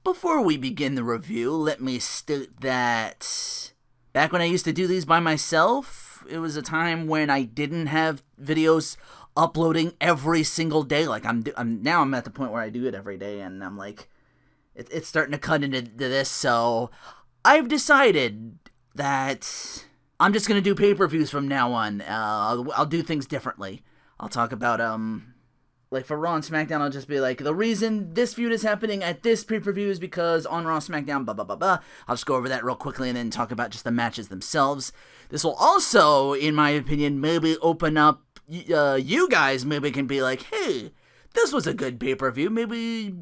Before we begin the review, let me state that back when I used to do these by myself, it was a time when I didn't have videos uploading every single day. Like I'm at the point where I do it every day, and I'm like, it's starting to cut into this. So I've decided that I'm just gonna do pay-per-views from now on. I'll do things differently. I'll talk about like for Raw and Smackdown, I'll just be like, the reason this feud is happening at this pay-per-view is because on Raw, SmackDown, blah, blah, blah, blah. I'll just go over that real quickly and then talk about just the matches themselves. This will also, in my opinion, maybe open up, you guys maybe can be like, hey, this was a good pay-per-view. Maybe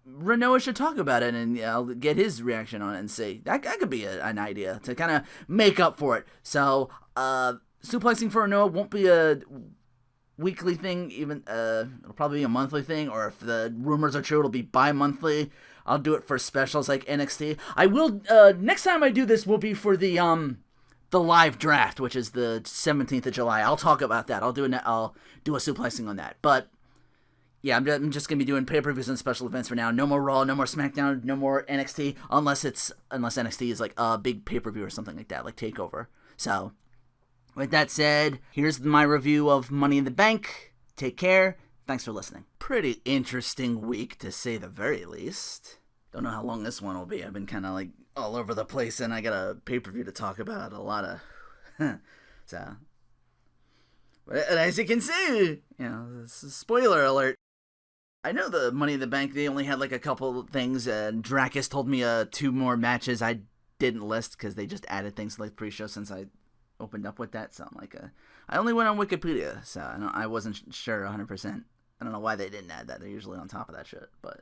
Rinoa should talk about it, and I'll get his reaction on it and see. That could be an idea to kind of make up for it. So, Suplexing4Rinoa won't be a weekly thing, even it'll probably be a monthly thing, or if the rumors are true, it'll be bi-monthly. I'll do it for specials like NXT. I will next time I do this will be for the live draft, which is the 17th of July. I'll talk about that. I'll do a suplexing on that. But yeah, I'm just gonna be doing pay-per-views and special events for now. No more Raw, no more SmackDown, no more NXT, unless NXT is like a big pay-per-view or something like that, like TakeOver. So with that said, here's my review of Money in the Bank. Take care. Thanks for listening. Pretty interesting week, to say the very least. Don't know how long this one will be. I've been kind of like all over the place, and I got a pay-per-view to talk about. A lot of... so... And as you can see, this is spoiler alert. I know the Money in the Bank, they only had like a couple things, and Dracus told me 2 more matches I didn't list, because they just added things like pre-show since I opened up with that, so I'm like, I only went on Wikipedia, so I wasn't sure 100%. I don't know why they didn't add that. They're usually on top of that shit, but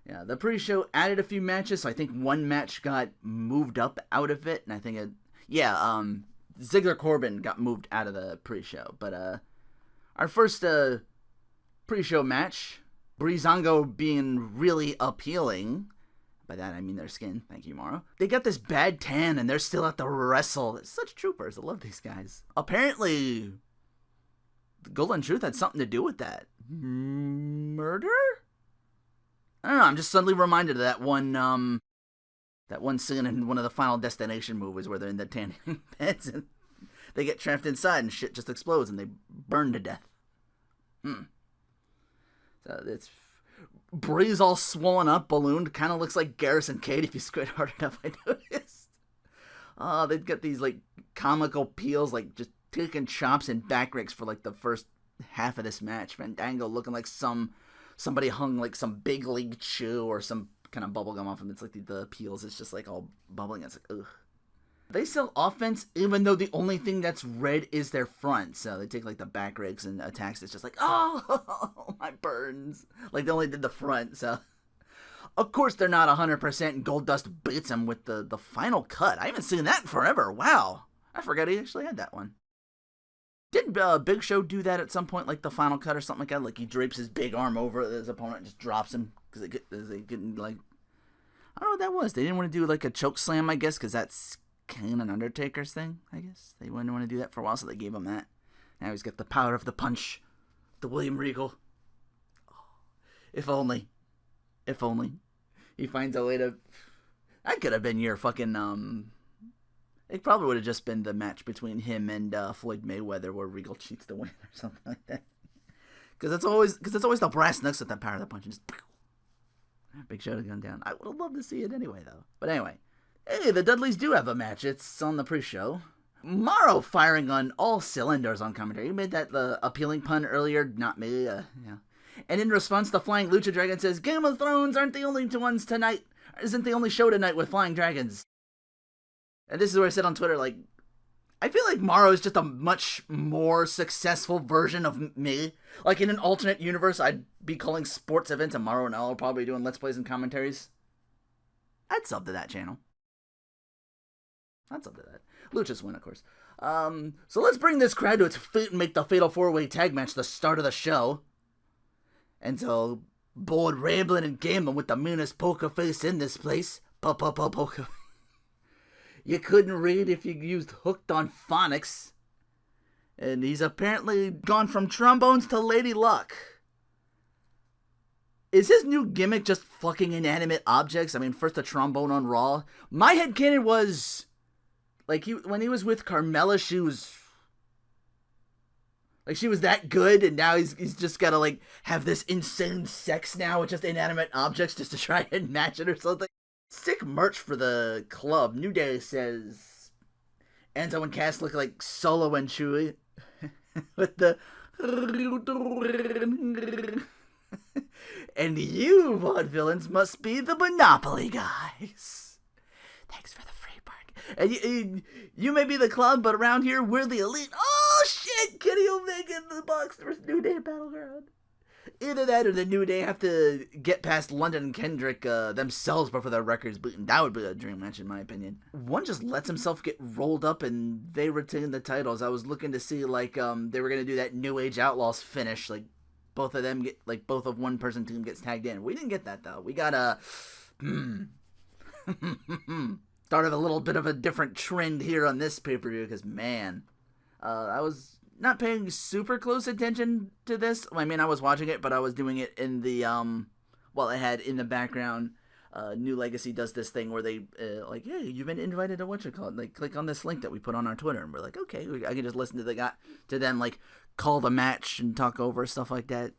yeah, the pre-show added a few matches, so I think one match got moved up out of it, and I think Ziggler Corbin got moved out of the pre-show, but our first pre-show match, Breezango being really appealing. By that, I mean their skin. Thank you, Morrow. They got this bad tan, and they're still at the wrestle. It's such troopers. I love these guys. Apparently, the Golden Truth had something to do with that. Murder? I don't know. I'm just suddenly reminded of that one scene in one of the Final Destination movies where they're in the tanning beds and they get trapped inside and shit just explodes and they burn to death. So it's... Bree's all swollen up, ballooned, kind of looks like Garrison Cade if you squint hard enough, I noticed. They've got these, like, comical peels, like, just taking chops and back rakes for, like, the first half of this match. Fandango looking like somebody hung, like, some big league chew or some kind of bubble gum off him. It's like the peels, it's just, like, all bubbling. It's like, ugh. They sell offense even though the only thing that's red is their front. So they take like the back rakes and attacks. It's just like, oh, my burns. Like they only did the front. So of course they're not 100%, and Goldust beats him with the final cut. I haven't seen that in forever. Wow. I forgot he actually had that one. Didn't Big Show do that at some point, like the final cut or something like that? Like he drapes his big arm over his opponent and just drops him because they couldn't, like, I don't know what that was. They didn't want to do like a choke slam, I guess, because that's Kane and Undertaker's thing, I guess. They wouldn't want to do that for a while, so they gave him that. Now he's got the power of the punch. The William Regal. Oh, if only. If only. He finds a way to... That could have been your fucking, It probably would have just been the match between him and Floyd Mayweather where Regal cheats to win or something like that. Because it's always the brass knucks with that power of the punch. And just... Big Show to gun down. I would have loved to see it anyway, though. But anyway. Hey, the Dudleys do have a match. It's on the pre-show. Morrow firing on all cylinders on commentary. You made that the appealing pun earlier, not me. Yeah. And in response, the Flying Lucha Dragon says, Game of Thrones aren't the only ones tonight. Isn't the only show tonight with flying dragons. And this is where I said on Twitter, like, I feel like Morrow is just a much more successful version of me. Like, in an alternate universe, I'd be calling sports events, and Morrow and I are probably doing Let's Plays and commentaries. I'd sub to that channel. That's up to that. Lucha's win, of course. So let's bring this crowd to its feet and make the Fatal 4-Way Tag Match the start of the show. And so, bored, rambling, and gambling with the meanest poker face in this place. Poker. You couldn't read if you used Hooked on Phonics. And he's apparently gone from trombones to Lady Luck. Is his new gimmick just fucking inanimate objects? I mean, first the trombone on Raw. My headcanon was, like, when he was with Carmella, she was that good, and now he's just gotta, like, have this insane sex now with just inanimate objects just to try and match it or something. Sick merch for the club. New Day says Enzo and Cass look like Solo and Chewie with the and you vaudevillains must be the Monopoly guys. Thanks for the free park. And you may be the club, but around here we're the elite. Oh shit! Kenny Omega in the box versus New Day Battleground. Either that or the New Day have to get past London and Kendrick themselves before their records beaten. That would be a dream match in my opinion. One just lets himself get rolled up and they retain the titles. I was looking to see like they were gonna do that New Age Outlaws finish, like both of them get like both of one person team gets tagged in. We didn't get that though. We got a started a little bit of a different trend here on this pay-per-view because man, I was not paying super close attention to this. I mean, I was watching it, but I was doing it in the, I had in the background, New Legacy does this thing where they, like, hey, you've been invited to whatchamacallit. Like, click on this link that we put on our Twitter. And we're like, okay, I can just listen to them, like, call the match and talk over stuff like that.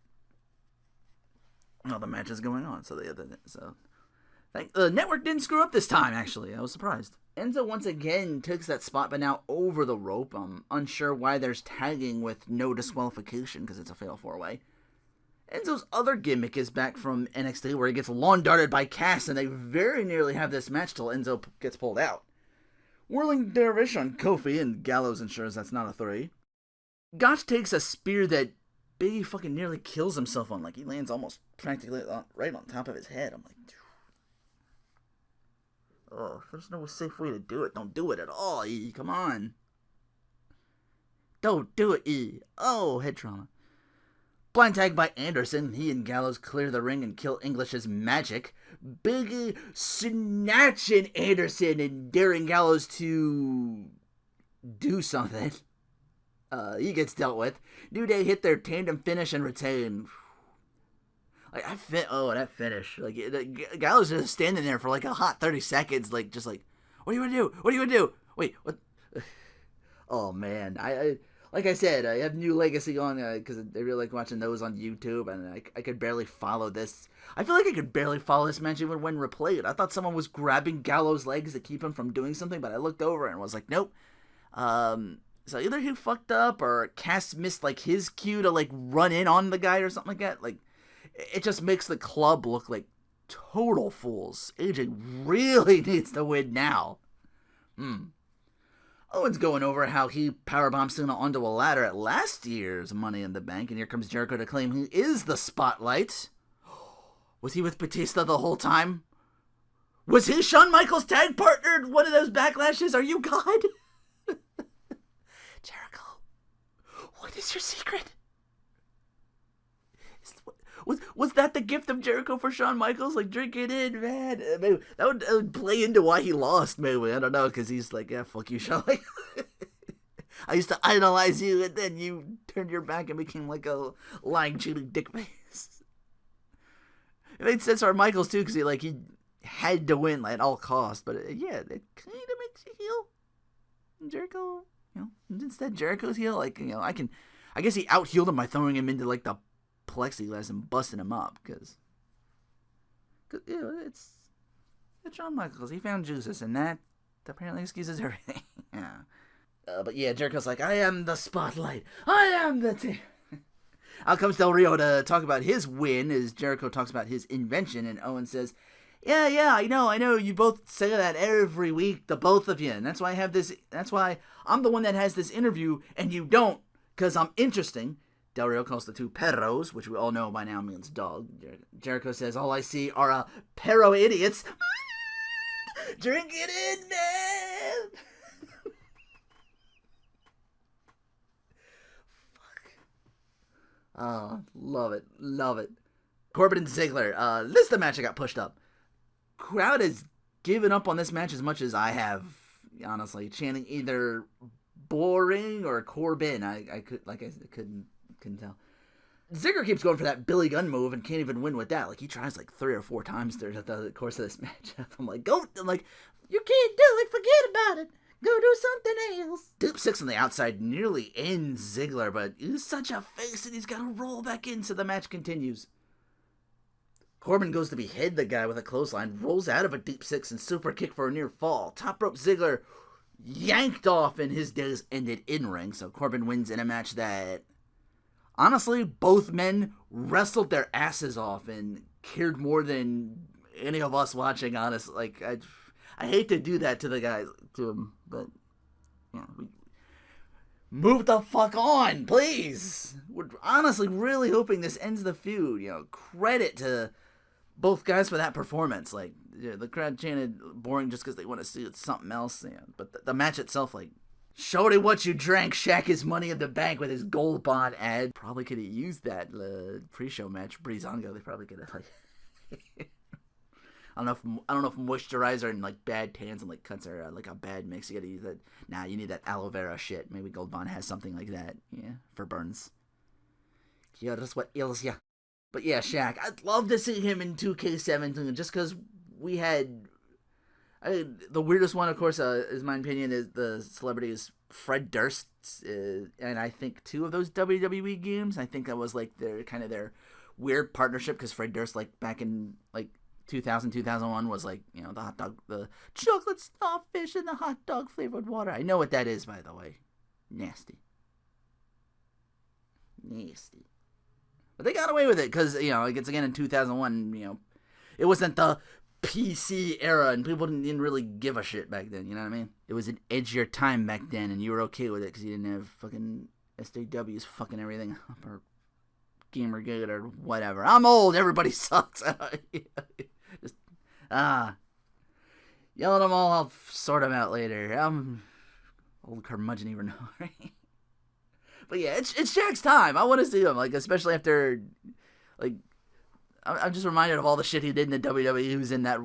Well, the match is going on, so the network didn't screw up this time, actually. I was surprised. Enzo once again takes that spot, but now over the rope. I'm unsure why there's tagging with no disqualification, because it's a fatal 4-way. Enzo's other gimmick is back from NXT, where he gets lawn darted by Cass, and they very nearly have this match till Enzo gets pulled out. Whirling Dervish on Kofi, and Gallows ensures that's not a 3. Gotch takes a spear that Biggie fucking nearly kills himself on. Like, he lands almost practically right on top of his head. I'm like, oh, there's no safe way to do it. Don't do it at all, E. Come on. Don't do it, E. Oh, head trauma. Blind tag by Anderson. He and Gallows clear the ring and kill English's magic. Biggie snatching Anderson and daring Gallows to do something. He gets dealt with. New Day hit their tandem finish and retain. Like, that finish. Like, Gallows is just standing there for like a hot 30 seconds, like, just like, what do you want to do? What do you want to do? Wait, what? Oh, man. I like I said, I have New Legacy on, because I really like watching those on YouTube, and I could barely follow this. I feel like I could barely follow this match even when replayed. I thought someone was grabbing Gallows' legs to keep him from doing something, but I looked over and was like, nope. So either he fucked up, or Cass missed, like, his cue to, like, run in on the guy or something like that. Like, it just makes the club look like total fools. AJ really needs to win now. Owen's going over how he powerbombed Cena onto a ladder at last year's Money in the Bank, and here comes Jericho to claim he is the Spotlight. Was he with Batista the whole time? Was he Shawn Michaels' tag partner in one of those backlashes? Are you God? Jericho, what is your secret? Was that the gift of Jericho for Shawn Michaels? Like, drink it in, man. Maybe that would play into why he lost, maybe. I don't know, because he's like, yeah, fuck you, Shawn. Like, I used to idolize you, and then you turned your back and became like a lying, cheating dick face. It made sense for Michaels, too, because he had to win like, at all costs. But, yeah, it kind of makes you heel. And Jericho, instead Jericho's heel. Like, I guess he out-healed him by throwing him into, like, the plexiglass and busting him up, because it's Shawn Michaels. He found Jesus, and that apparently excuses everything. Yeah. But yeah, Jericho's like, I am the Spotlight. I am the team. Out comes Del Rio to talk about his win, as Jericho talks about his invention, and Owen says, yeah, I know, you both say that every week, the both of you, and that's why I'm the one that has this interview, and you don't, because I'm interesting. Del Rio calls the two perros, which we all know by now means dog. Jericho says, all I see are perro idiots. Drink it in, man! Fuck. Oh, love it. Corbin and Ziggler. This is the match that got pushed up. Crowd has given up on this match as much as I have, honestly. Chanting either boring or Corbin. I couldn't tell. Ziggler keeps going for that Billy Gunn move and can't even win with that. Like, he tries like 3 or 4 times during the course of this matchup. I'm like, you can't do it, forget about it. Go do something else. Dupe 6 on the outside nearly ends Ziggler, but he's such a face and he's got to roll back in so the match continues. Corbin goes to behead the guy with a clothesline, rolls out of a deep 6 and super kick for a near fall. Top rope Ziggler yanked off and his days ended in ring, so Corbin wins in a match that, honestly, both men wrestled their asses off and cared more than any of us watching, honestly. Like, I hate to do that to the guys, to him, but, you know, move the fuck on, please. We're honestly really hoping this ends the feud. You know, credit to both guys for that performance. Like, yeah, the crowd chanted boring just because they want to see something else. Yeah. But the match itself, like, shorty what you drank, Shaq is Money in the Bank with his gold bond ad. Probably could have used that pre-show match, Breezango. They probably could have, like... I don't know if moisturizer and like bad tans and like cuts are like a bad mix. You gotta use that. Nah, you need that aloe vera shit. Maybe Gold Bond has something like that. Yeah, for burns. Yeah, that's what ails ya. But yeah, Shaq. I'd love to see him in 2K17 just because we had. The weirdest one, of course, is my opinion, is the celebrity is Fred Durst, and I think 2 of those WWE games. I think that was like their weird partnership because Fred Durst, like back in like 2000, 2001 was like, you know, the chocolate starfish and the hot dog flavored water. I know what that is, by the way. Nasty. But they got away with it because, you know, like it's again in 2001, you know, it wasn't the PC era and people didn't really give a shit back then, you know what I mean? It was an edgier time back then and you were okay with it because you didn't have fucking SJWs fucking everything up or Gamergate or whatever. I'm old, everybody sucks. Just, yell at them all, I'll sort them out later. I'm old curmudgeon even know, right? But yeah, it's Shaq's time. I want to see him, like, especially after, like, I'm just reminded of all the shit he did in the WWE. He was in that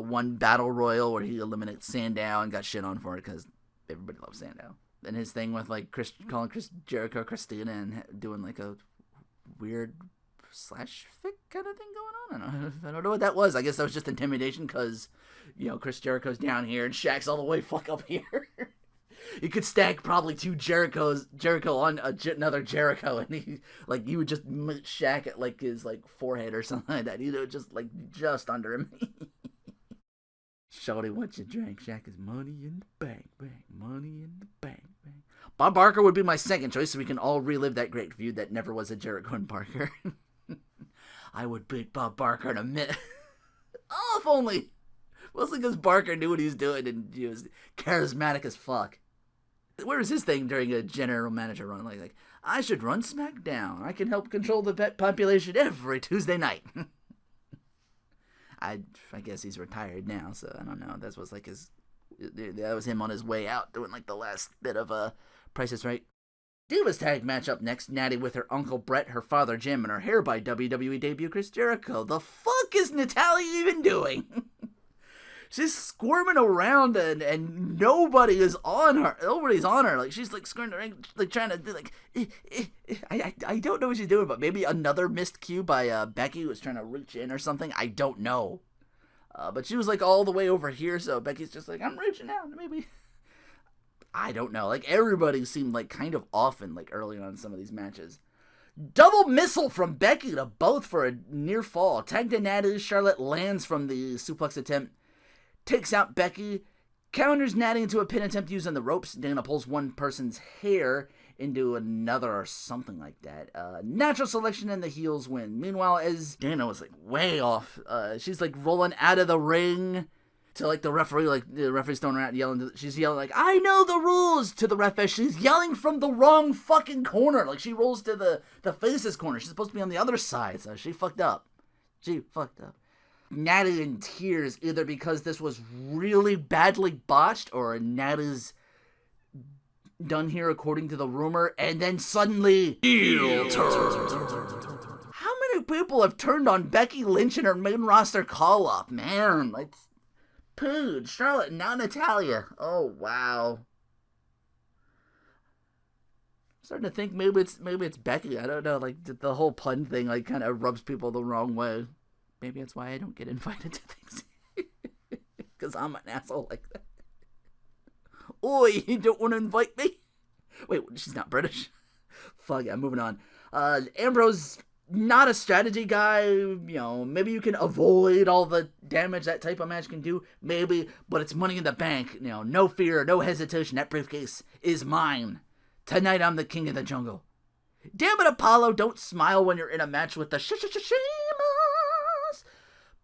one Battle Royal where he eliminated Sandow and got shit on for it because everybody loves Sandow. And his thing with, like, calling Chris Jericho Christina and doing, like, a weird slash fic kind of thing going on. I don't know what that was. I guess that was just intimidation because, you know, Chris Jericho's down here and Shaq's all the way fuck up here. You could stack probably 2 Jericho on another Jericho, and he, like, you would just meet Shaq at like his like forehead or something like that. You know, just under him. Shorty, what you drank? Shaq is money in the bank, money in the bank. Bob Barker would be my second choice, so we can all relive that great feud that never was a Jericho and Barker. I would beat Bob Barker in a minute. Oh, if only. Mostly because Barker knew what he was doing and he was charismatic as fuck. Where was his thing during a general manager run? Like, I should run SmackDown. I can help control the pet population every Tuesday night. I guess he's retired now, so I don't know. That was like that was him on his way out doing like the last bit of Price is Right. Divas tag match up next. Natty with her uncle Brett, her father Jim, and her hair by WWE debut Chris Jericho. The fuck is Natalya even doing? She's squirming around and nobody is on her. Nobody's on her. Like, she's like squirming around, like trying to do like. I don't know what she's doing, but maybe another missed cue by Becky who was trying to reach in or something. I don't know. But she was like all the way over here, so Becky's just like, I'm reaching out, maybe. I don't know. Like, everybody seemed like kind of off in like early on in some of these matches. Double missile from Becky to both for a near fall. Tag to Natty. Charlotte lands from the suplex attempt. Takes out Becky, counters Natty into a pin attempt using the ropes. Dana pulls one person's hair into another or something like that. Natural selection and the heels win. Meanwhile, as Dana was like way off, she's like rolling out of the ring to like the referee, like the referee's throwing her out yelling. She's yelling like, I know the rules to the ref as she's yelling from the wrong fucking corner. Like she rolls to the faces corner. She's supposed to be on the other side, so she fucked up. Natty in tears, either because this was really badly botched or Natty's done here according to the rumor, and then suddenly heel turn. How many people have turned on Becky Lynch in her main roster call-up? Man, like, Pooge, Charlotte, and now Natalya. Oh, wow. starting to think maybe it's Becky. I don't know. Like the whole pun thing, like kind of rubs people the wrong way. Maybe that's why I don't get invited to things. Because I'm an asshole like that. Oi, you don't want to invite me? Wait, she's not British. Fuck yeah, moving on. Ambrose, not a strategy guy. You know, maybe you can avoid all the damage that type of match can do. Maybe, but it's Money in the Bank. You know, no fear, no hesitation. That briefcase is mine. Tonight I'm the king of the jungle. Damn it, Apollo, don't smile when you're in a match with the Sheamus.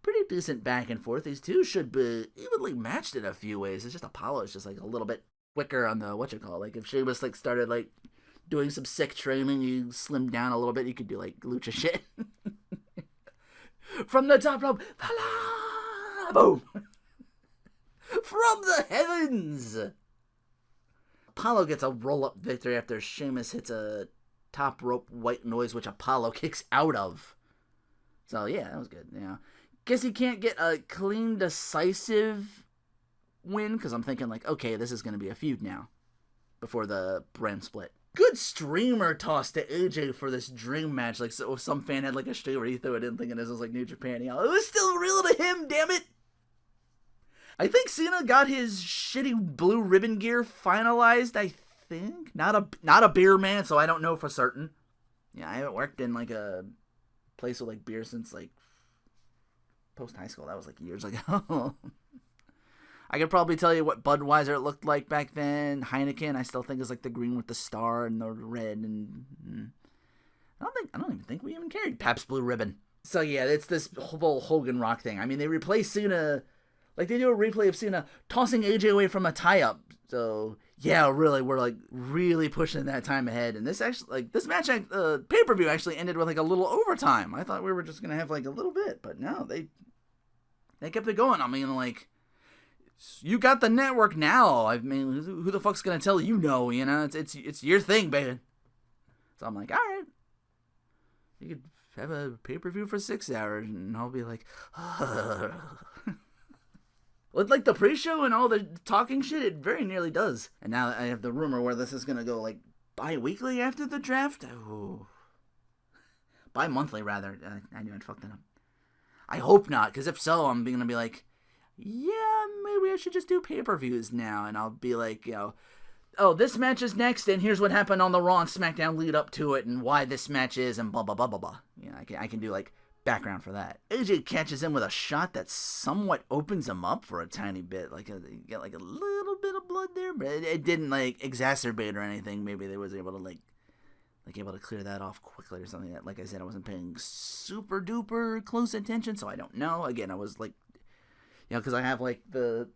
Pretty decent back and forth. These two should be evenly matched in a few ways. It's just Apollo is just like a little bit quicker on the like if Sheamus like started like doing some sick training, you slimmed down a little bit, you could do like lucha shit. From the top rope, boom. From the heavens. Apollo gets a roll-up victory after Sheamus hits a top rope white noise, which Apollo kicks out of. So yeah, that was good. Yeah. Guess he can't get a clean, decisive win, because I'm thinking, like, okay, this is going to be a feud now, before the brand split. Good streamer toss to AJ for this dream match. Like, so some fan had, like, a streamer, he threw it in thinking this was, like, New Japan. It was still real to him, damn it! I think Cena got his shitty blue ribbon gear finalized, I think. Not a beer man, so I don't know for certain. Yeah, I haven't worked in, like, a place with, like, beer since, like, post-high school. That was like years ago. I could probably tell you what Budweiser looked like back then. Heineken, I still think is like the green with the star and the red, and I don't even think we even carried Pabst Blue Ribbon. So yeah, it's this whole Hogan Rock thing. I mean, they replaced Cena, like they do a replay of Cena tossing AJ away from a tie-up. So yeah, really, we're like really pushing that time ahead. And this actually, like this match, pay-per-view actually ended with like a little overtime. I thought we were just gonna have like a little bit, but no, they kept it going. I mean, like, you got the network now. I mean, who the fuck's gonna tell you no? You know, it's your thing, baby. So I'm like, all right, you could have a pay-per-view for 6 hours, and I'll be like, with like the pre-show and all the talking shit, it very nearly does. And now I have the rumor where this is gonna go like bi-weekly after the draft. Oh, bi-monthly rather. I knew I'd fucked that up. I hope not, because if so, I'm going to be like, yeah, maybe I should just do pay-per-views now. And I'll be like, you know, oh, this match is next, and here's what happened on the Raw and Smackdown lead up to it, and why this match is, and blah, blah, blah, blah, blah. You know, I can do, like, background for that. AJ catches him with a shot that somewhat opens him up for a tiny bit. Like, you get, like, a little bit of blood there, but it didn't, like, exacerbate or anything. Maybe they was able to, like able to clear that off quickly or something. That, like I said, I wasn't paying super duper close attention, so I don't know. Again, I was like, you know, because I have like the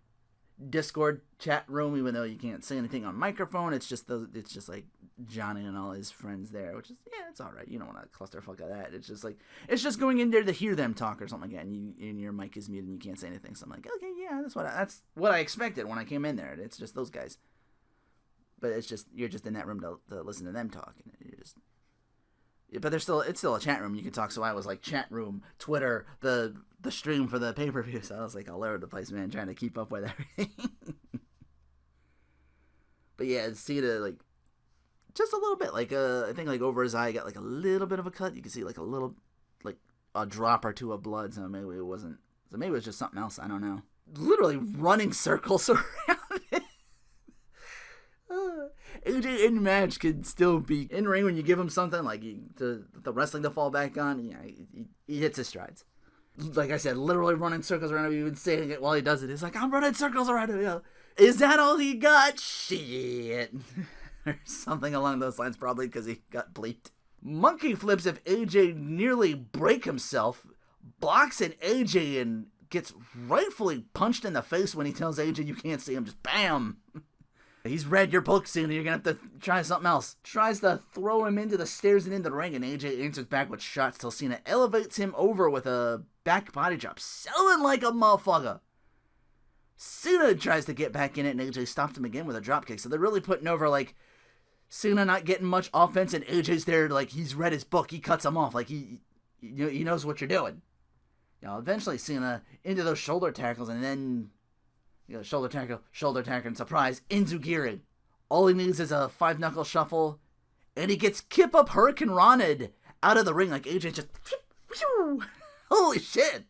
Discord chat room, even though you can't say anything on microphone. It's just like Johnny and all his friends there, which is, yeah, it's all right. You don't want to clusterfuck of that. It's just going in there to hear them talk or something like that, and your mic is muted and you can't say anything. So I'm like, okay, yeah, that's what I expected when I came in there. It's just those guys. But it's just, you're just in that room to listen to them talk, and you're just, but it's still a chat room you can talk. So I was like, chat room, Twitter, the stream for the pay-per-view. So I was like all over the place, man, trying to keep up with everything. But yeah, Cena, like, just a little bit, like, I think like over his eye got like a little bit of a cut. You can see like a little, like a drop or two of blood. So maybe it wasn't. So maybe it was just something else. I don't know. Literally running circles around it. AJ in match could still be in ring when you give him something like the wrestling to fall back on. Yeah, he hits his strides. Like I said, literally running circles around him. Even saying it while he does it. He's like, I'm running circles around him. You know, is that all he got? Shit. Or something along those lines, probably because he got bleeped. Monkey flips if AJ nearly break himself, blocks an AJ and gets rightfully punched in the face when he tells AJ you can't see him. Just bam. He's read your book, Cena. You're going to have to try something else. Tries to throw him into the stairs and into the ring, and AJ answers back with shots till Cena elevates him over with a back body drop, selling like a motherfucker. Cena tries to get back in it, and AJ stops him again with a drop kick. So they're really putting over, like, Cena not getting much offense, and AJ's there, like, he's read his book. He cuts him off. Like, he knows what you're doing. You know, eventually Cena into those shoulder tackles, and then, you know, shoulder tackle, and surprise, Enzugiri. All he needs is a 5-knuckle shuffle, And he gets Kip Up Hurricane Rona'd out of the ring like AJ just... Holy shit!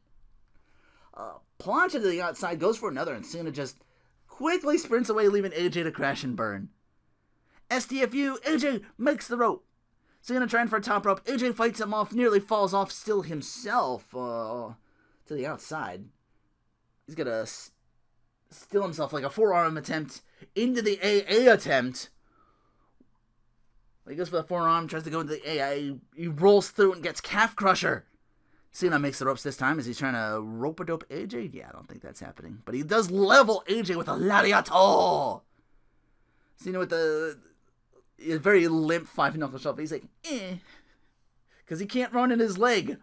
Plancha to the outside, goes for another, and Cena just quickly sprints away, leaving AJ to crash and burn. STFU, AJ makes the rope. Cena trying for a top rope. AJ fights him off, nearly falls off still himself to the outside. He's gonna steal himself like a forearm attempt into the AA attempt. He goes for the forearm, tries to go into the AA. He rolls through and gets calf crusher. Cena makes the ropes this time. Is he trying to rope-a-dope AJ? Yeah, I don't think that's happening. But he does level AJ with a lariato. Cena with the very limp 5-knuckle shuffle. He's like, eh. Because he can't run in his leg.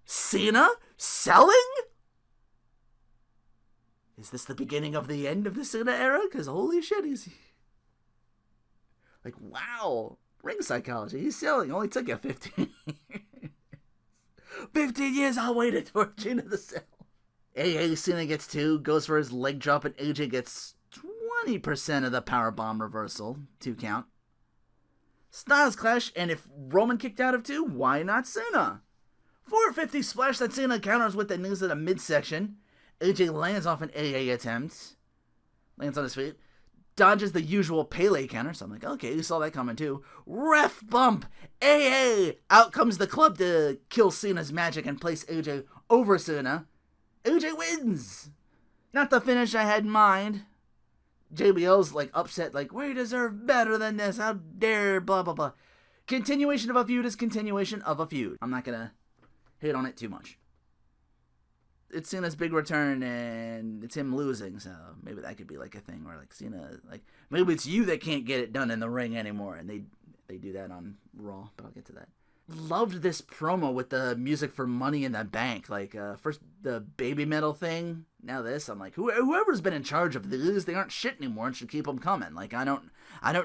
Cena? Selling? Is this the beginning of the end of the Cena era? Because holy shit, he's... Like, wow. Ring psychology. He's selling. Only took you 15 years. 15 years I waited for Gina to sell. AA Cena gets 2, goes for his leg drop, and AJ gets 20% of the powerbomb reversal. 2 count. Styles clash, and if Roman kicked out of 2, why not Cena? 450 splash that Cena counters with the knees to the midsection. AJ lands off an AA attempt. Lands on his feet. Dodges the usual Pele counter, so I'm like, okay, you saw that coming too. Ref bump! AA! Out comes the club to kill Cena's magic and place AJ over Cena. AJ wins! Not the finish I had in mind. JBL's like upset, like, we deserve better than this, how dare, blah blah blah. Continuation of a feud is continuation of a feud. I'm not gonna hit on it too much. It's Cena's big return, and it's him losing, so maybe that could be like a thing where like Cena, like maybe it's you that can't get it done in the ring anymore, and they do that on Raw, but I'll get to that. Loved this promo with the music for Money in the Bank, like first the baby metal thing, now this. I'm like, whoever's been in charge of these, they aren't shit anymore and should keep them coming. Like I don't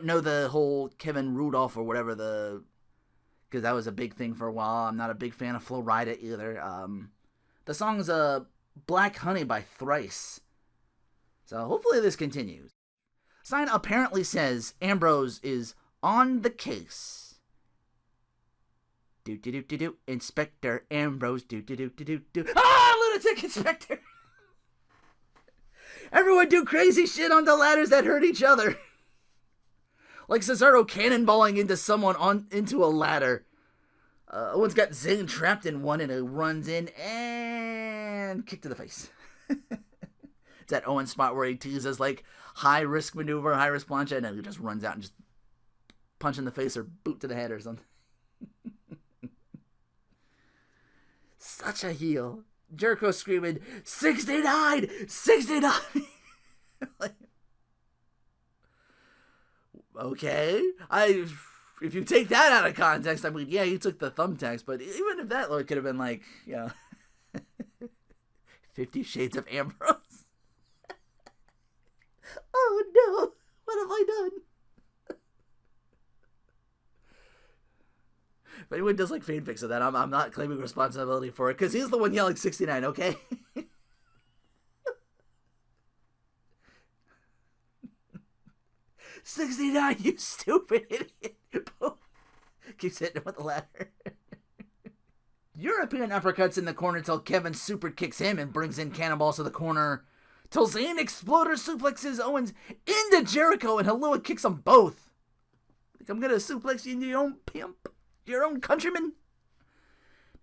know the whole Kevin Rudolph or whatever because that was a big thing for a while. I'm not a big fan of Flo Rida either. The song's Black Honey by Thrice. So hopefully this continues. Sign apparently says Ambrose is on the case. Do. Inspector Ambrose. Do. Ah, lunatic Inspector. Everyone do crazy shit on the ladders that hurt each other. Like Cesaro cannonballing into someone into a ladder. Owen's got Zayn trapped in one and it runs in and kick to the face. It's that Owen spot where he teases like high risk maneuver, high risk plancha, and then he just runs out and just punch in the face or boot to the head or something. Such a heel. Jericho screaming, 69! 69! Like, okay. If you take that out of context, I mean, yeah, he took the thumbtacks, but even if that could have been like, 50 Shades of Ambrose. Oh no, what have I done? If anyone does like fanfics of that, I'm not claiming responsibility for it, because he's the one yelling 69, okay? 69, you stupid idiot. Keeps hitting him with the ladder. European uppercuts in the corner till Kevin super kicks him and brings in cannonballs to the corner. Till Zayn exploder suplexes Owens into Jericho and Halua kicks them both. Like, I'm gonna suplex you into your own pimp, your own countryman.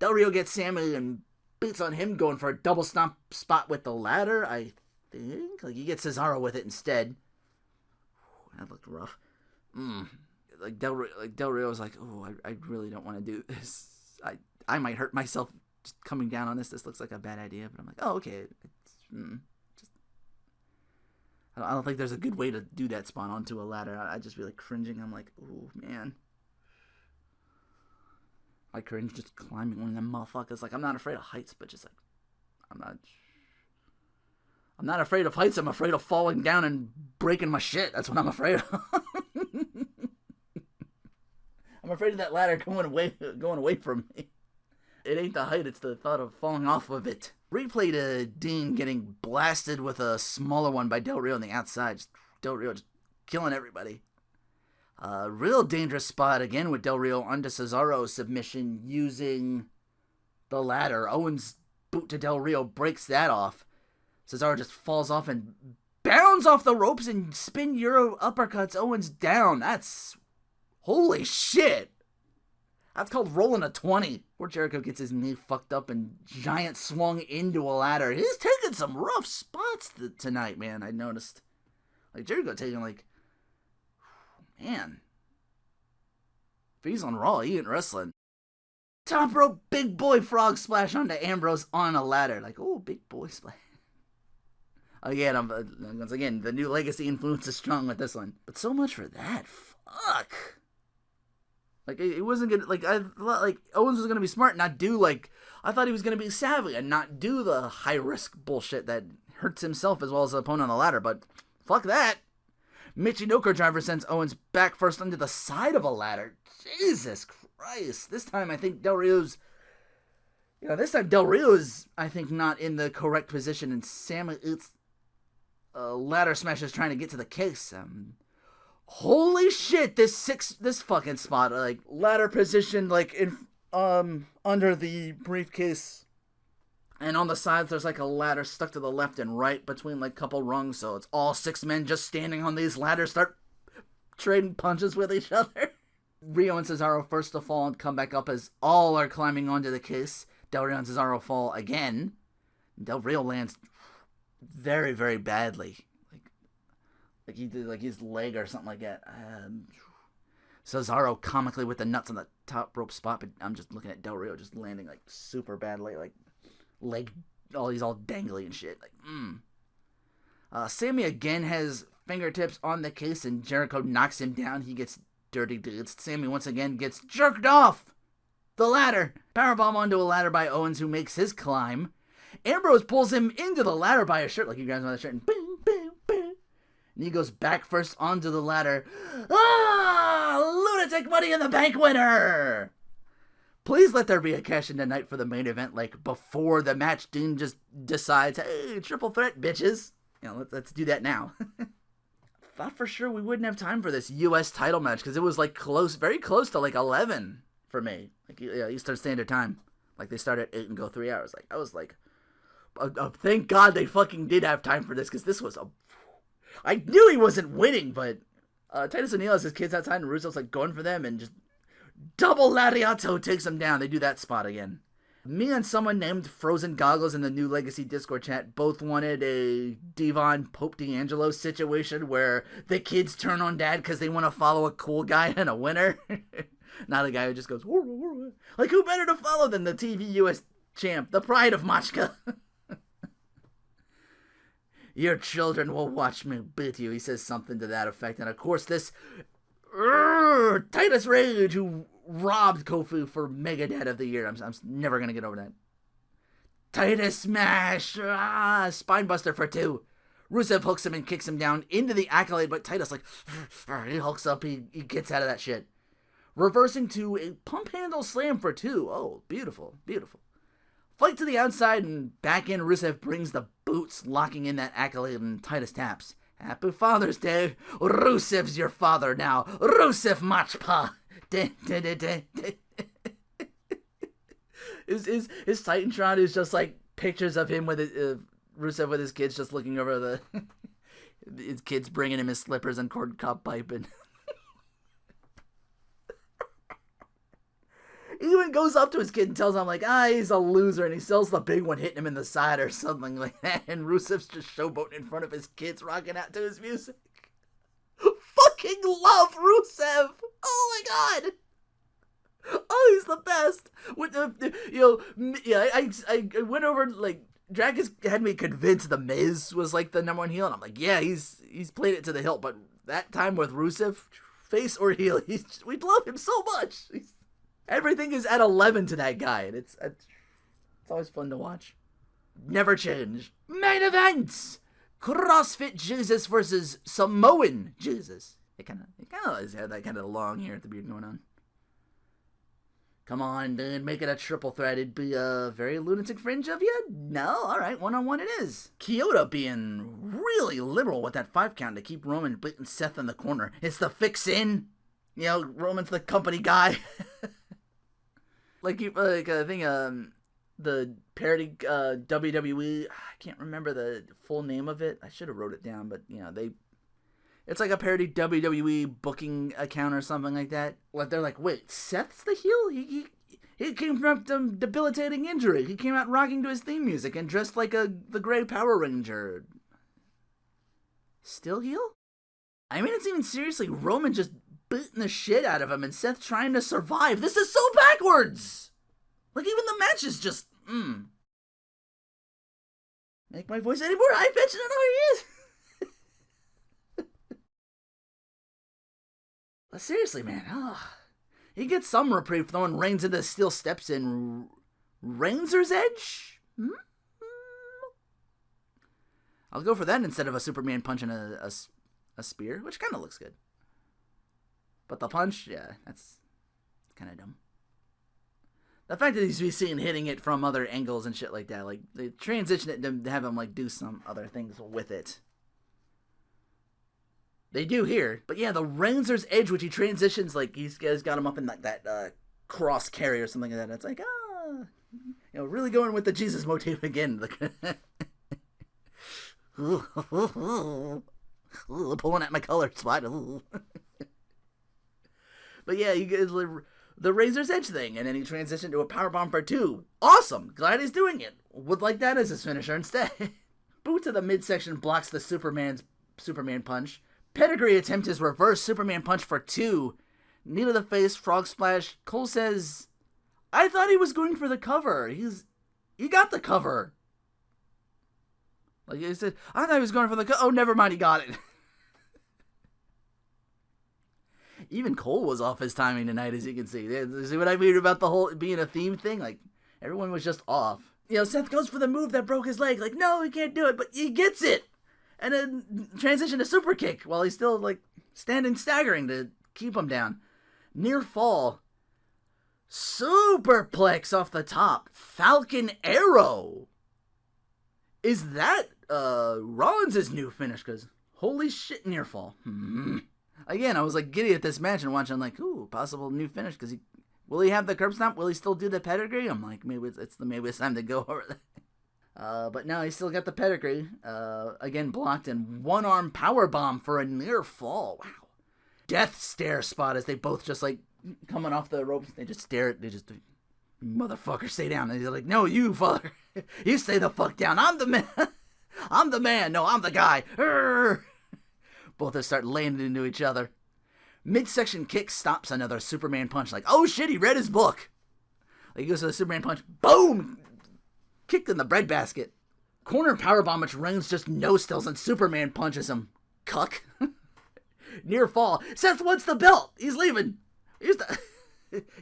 Del Rio gets Sammy and beats on him, going for a double stomp spot with the ladder, I think. Like, he gets Cesaro with it instead. That looked rough. Like Del Rio was like, oh, I really don't want to do this. I might hurt myself just coming down on this. This looks like a bad idea. But I'm like, oh, okay. I don't think there's a good way to do that spot onto a ladder. I'd just be like cringing. I'm like, oh, man. I cringe just climbing one of them motherfuckers. Like, I'm not afraid of heights, but just like, I'm not afraid of heights. I'm afraid of falling down and breaking my shit. That's what I'm afraid of. I'm afraid of that ladder going away from me. It ain't the height, it's the thought of falling off of it. Replay to Dean getting blasted with a smaller one by Del Rio on the outside. Del Rio just killing everybody. Real dangerous spot again with Del Rio onto Cesaro's submission using the ladder. Owens' boot to Del Rio breaks that off. Cesaro just falls off and bounds off the ropes and spin Euro uppercuts Owens down. That's... holy shit! That's called rolling a 20. Poor Jericho gets his knee fucked up and giant swung into a ladder. He's taking some rough spots tonight, man, I noticed. Like, Jericho taking, like... man. If he's on Raw, he ain't wrestling. Top rope big boy frog splash onto Ambrose on a ladder. Like, oh, big boy splash. Again, once again, the new legacy influence is strong with this one. But so much for that. Fuck. Like, it wasn't gonna, like, I thought, like, Owens was gonna be smart and not do, like, I thought he was gonna be savvy and not do the high-risk bullshit that hurts himself as well as the opponent on the ladder, but fuck that. Michinoku driver sends Owens back first onto the side of a ladder. Jesus Christ. This time, I think Del Rio's, I think, not in the correct position, and Sammy, it's, ladder smash is trying to get to the case. Holy shit, this fucking spot, like, ladder position, like, in, under the briefcase, and on the sides, there's, like, a ladder stuck to the left and right between, like, couple rungs, so it's all 6 men just standing on these ladders, start trading punches with each other. Rio and Cesaro first to fall and come back up as all are climbing onto the case. Del Rio and Cesaro fall again. Del Rio lands very, very badly. Like he did, like, his leg or something like that. Cesaro comically with the nuts on the top rope spot, but I'm just looking at Del Rio just landing, like, super badly, like, leg, he's all dangly and shit. Like, Sammy again has fingertips on the case, and Jericho knocks him down. He gets dirty dudes. Sammy once again gets jerked off the ladder. Powerbomb onto a ladder by Owens, who makes his climb. Ambrose pulls him into the ladder by a shirt, like he grabs him by the shirt, and boom, boom, boom. And he goes back first onto the ladder. Lunatic Money in the Bank winner! Please let there be a cash-in tonight for the main event, like, before the match. Dean just decides, hey, triple threat, bitches. Let's do that now. Thought for sure we wouldn't have time for this U.S. title match, because it was, like, close, very close to, like, 11 for me. Like, Eastern Standard Time. Like, they start at 8 and go 3 hours. Like, I was like, thank God they fucking did have time for this, because this was I knew he wasn't winning, but Titus O'Neil has his kids outside, and Russo's, like, going for them, and just double lariato takes him down. They do that spot again. Me and someone named Frozen Goggles in the New Legacy Discord chat both wanted a Devon Pope D'Angelo situation where the kids turn on dad because they want to follow a cool guy and a winner. Not a guy who just goes, whoa, whoa, whoa. Like, who better to follow than the TV US champ, the pride of Machka? Your children will watch me beat you. He says something to that effect. And of course, this Titus Rage, who robbed Kofu for Mega Dad of the Year. I'm never going to get over that. Titus Smash! Spinebuster for 2. Rusev hooks him and kicks him down into the Accolade, but Titus, like, he hooks up, he gets out of that shit. Reversing to a pump handle slam for 2. Oh, beautiful, beautiful. Fight to the outside and back in. Rusev brings the boots, locking in that Accolade, and Titus taps. Happy Father's Day. Rusev's your father now. Rusev Machpa. His Titantron is just like pictures of him with Rusev with his kids just looking over his kids bringing him his slippers and corn cob pipe, and he even goes up to his kid and tells him, like, he's a loser, and he sells the big one hitting him in the side or something like that, and Rusev's just showboating in front of his kids rocking out to his music. Fucking love Rusev! Oh my god! Oh, he's the best! With I went over, like, Drag had me convinced The Miz was, like, the number 1 heel, and I'm like, yeah, he's played it to the hilt, but that time with Rusev, face or heel, we love him so much! Everything is at 11 to that guy, and it's always fun to watch. Never change. Main event! CrossFit Jesus versus Samoan Jesus. It kind of has had that kind of long hair at the beard going on. Come on, dude, make it a triple threat. It'd be a very lunatic fringe of you? No? Alright, one-on-one it is. Kyoto being really liberal with that 5 count to keep Roman beating Seth in the corner. It's the fix-in. You know, Roman's the company guy. I think the parody WWE, I can't remember the full name of it. I should have wrote it down, but you know, it's like a parody WWE booking account or something like that. They're like, wait, Seth's the heel? He came from some debilitating injury. He came out rocking to his theme music and dressed like the Gray Power Ranger. Still heel? I mean, it's even seriously Roman just beating the shit out of him and Seth trying to survive. This is so backwards! Like, even the match is just, Make my voice any more high-pitched than it already is. But seriously, man, he gets some reprieve throwing Reigns into steel steps in Reigns' Edge? I'll go for that instead of a Superman punch and a spear, which kind of looks good. But the punch, yeah, that's kind of dumb. The fact that he's seen hitting it from other angles and shit like that, like, they transition it to have him, like, do some other things with it. They do here. But yeah, the Reigns' Edge, which he transitions, like, he's got him up in that cross carry or something like that. It's like, you know, really going with the Jesus motif again. Pulling at my color spot. But yeah, you guys, the Razor's Edge thing, and then he transitioned to a powerbomb for 2. Awesome! Glad he's doing it. Would like that as his finisher instead. Boot to the midsection blocks the Superman punch. Pedigree attempts his reverse Superman punch for 2. Knee to the face, frog splash. Cole says, I thought he was going for the cover. He got the cover. Like he said, I thought he was going for the cover. Oh, never mind, he got it. Even Cole was off his timing tonight, as you can see. See what I mean about the whole being a theme thing? Like, everyone was just off. You know, Seth goes for the move that broke his leg. Like, no, he can't do it, but he gets it. And then transition to super kick while he's still, like, standing staggering to keep him down. Near fall. Superplex off the top. Falcon Arrow. Is that Rollins' new finish? Because holy shit, near fall. Again, I was like giddy at this match and watching, like, ooh, possible new finish. Because will he have the curb stomp? Will he still do the pedigree? I'm like, maybe it's time to go over that. But no, he still got the pedigree. Again, blocked and one-arm powerbomb for a near fall. Wow. Death stare spot as they both just, like, coming off the ropes. They just stare at, motherfucker, stay down. And he's like, no, you, father. You stay the fuck down. I'm the man. I'm the man. No, I'm the guy. Both of start laying into each other. Midsection kick stops another Superman punch. Like, oh shit, he read his book. Like, he goes to the Superman punch. Boom! Kicked in the breadbasket. Corner powerbomb, which Reigns just no-stills and Superman punches him. Cuck. Near fall. Seth wants the belt. He's leaving. Here's the...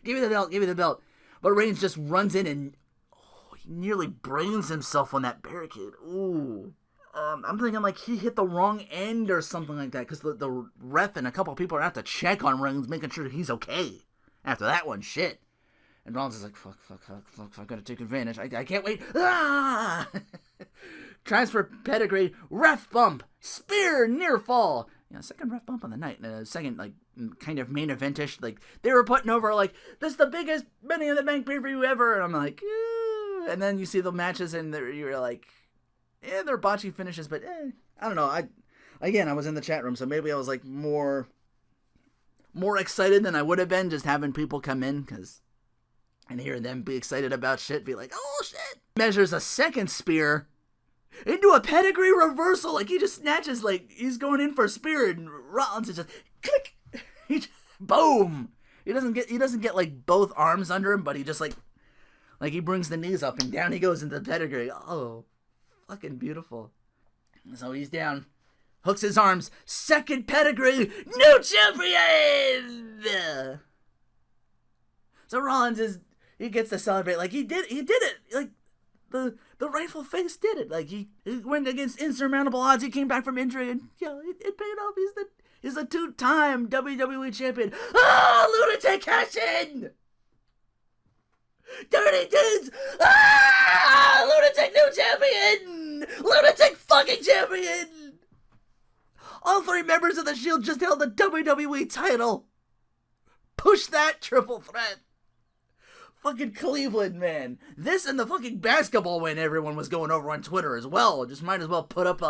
Give me the belt. Give me the belt. But Reigns just runs in and... he nearly brains himself on that barricade. Ooh. I'm thinking like he hit the wrong end or something like that, because the ref and a couple of people are out to check on Reigns, making sure he's okay after that one. Shit. And Rollins is like, fuck, I gotta take advantage. I can't wait. Ah! Transfer pedigree, ref bump, spear, near fall. You know, second ref bump on the night, and a second, like, kind of main eventish. Like, they were putting over, like, this is the biggest Money in the Bank pay-per-view ever. And I'm like, and then you see the matches, and you're like, they're botchy finishes, but I don't know. I was in the chat room, so maybe I was like more excited than I would have been just having people come in, and hearing them be excited about shit, be like, oh shit. Measures a second spear into a pedigree reversal. Like, he just snatches, like, he's going in for a spear, and Rollins is just click. Boom. He doesn't get like both arms under him, but he just like he brings the knees up and down he goes into the pedigree. Oh. Fucking beautiful. So he's down. Hooks his arms. Second pedigree. New champion! So Rollins he gets to celebrate. Like, he did it. Like, the rightful face did it. Like, he went against insurmountable odds. He came back from injury and, it paid off. He's the 2-time WWE champion. Lunatic cash in! Dirty Deeds! Lunatic new champion! Lunatic fucking champion! All 3 members of the Shield just held the WWE title. Push that triple threat. Fucking Cleveland, man. This and the fucking basketball win everyone was going over on Twitter as well. Just might as well put up,